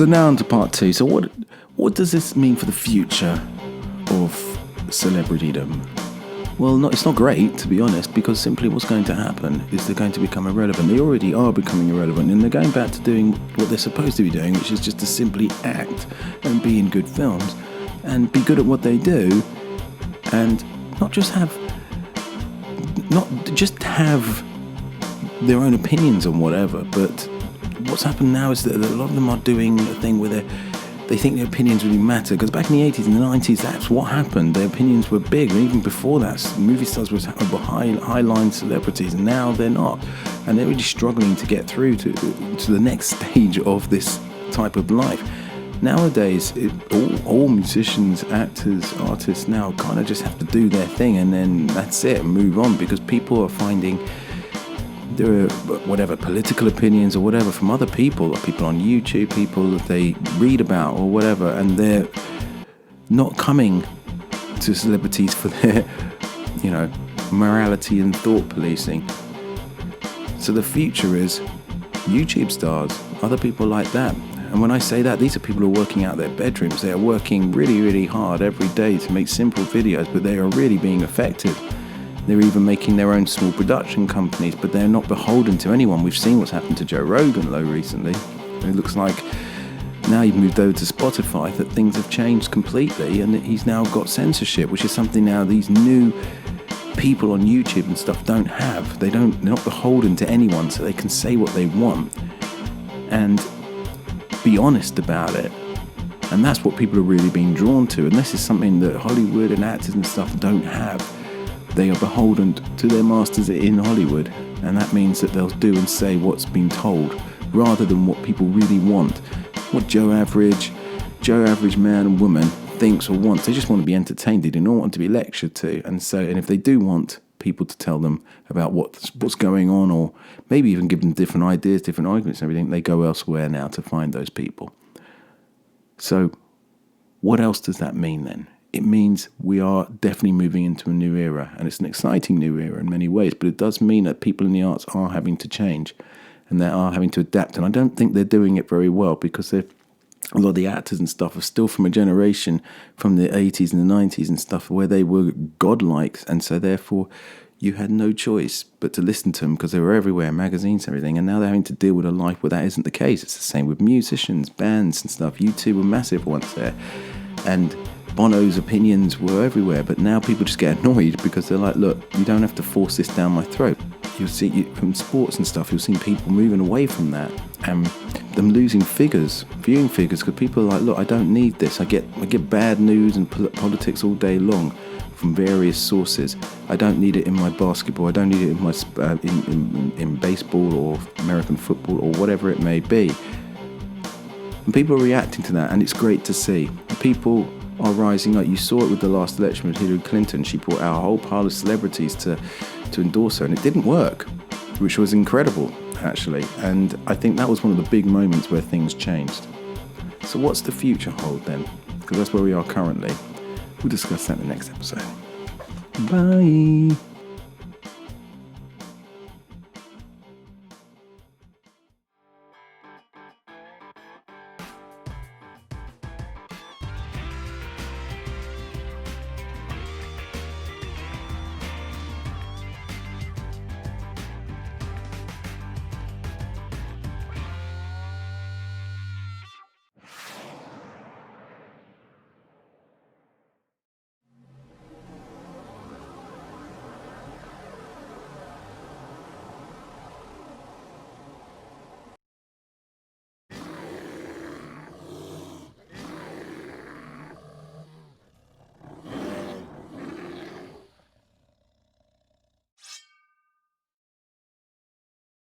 So now on to part 2. So what does this mean for the future of celebritydom? Well, it's not great, to be honest, because simply what's going to happen is they're going to become irrelevant. They already are becoming irrelevant, and they're going back to doing what they're supposed to be doing, which is just to simply act and be in good films and be good at what they do, and not just have their own opinions on whatever. But what's happened now is that a lot of them are doing a thing where they think their opinions really matter, because back in the 80s and the 90s, that's what happened. Their opinions were big, and even before that, movie stars were high-line celebrities, and now they're not. And they're really struggling to get through to the next stage of this type of life. Nowadays, all musicians, actors, artists now kind of just have to do their thing, and then that's it, and move on, because people are finding there are whatever political opinions or whatever from other people, or people on YouTube, people that they read about or whatever, and they're not coming to celebrities for their, morality and thought policing. So the future is YouTube stars, other people like that. And when I say that, these are people who are working out their bedrooms. They are working really, really hard every day to make simple videos, but they are really being effective. They're even making their own small production companies, but they're not beholden to anyone. We've seen what's happened to Joe Rogan, recently. It looks like now he's moved over to Spotify, that things have changed completely, and he's now got censorship, which is something now these new people on YouTube and stuff don't have. They're not beholden to anyone, so they can say what they want and be honest about it. And that's what people are really being drawn to, and this is something that Hollywood and actors and stuff don't have. They are beholden to their masters in Hollywood, and that means that they'll do and say what's been told rather than what people really want, what Joe Average man and woman thinks or wants. They just want to be entertained. They do not want to be lectured to. And if they do want people to tell them about what's going on, or maybe even give them different ideas, different arguments and everything, they go elsewhere now to find those people. So what else does that mean then? It means we are definitely moving into a new era, and it's an exciting new era in many ways, but it does mean that people in the arts are having to change, and they are having to adapt, and I don't think they're doing it very well, because a lot of the actors and stuff are still from a generation from the 80s and the 90s and stuff where they were godlike, and so therefore you had no choice but to listen to them because they were everywhere, magazines and everything, and now they're having to deal with a life where that isn't the case. It's the same with musicians, bands and stuff. U2 were massive once there, and Bono's opinions were everywhere, but now people just get annoyed because they're like, look, you don't have to force this down my throat. You'll see from sports and stuff, you'll see people moving away from that and them losing viewing figures, because people are like, look, I don't need this. I get bad news and politics all day long from various sources. I don't need it in my basketball. I don't need it in my in baseball or American football or whatever it may be. And people are reacting to that, and it's great to see. People are rising up. You saw it with the last election with Hillary Clinton. She brought out a whole pile of celebrities to endorse her, and it didn't work, which was incredible, actually. And I think that was one of the big moments where things changed. So what's the future hold then? Because that's where we are currently. We'll discuss that in the next episode. Bye.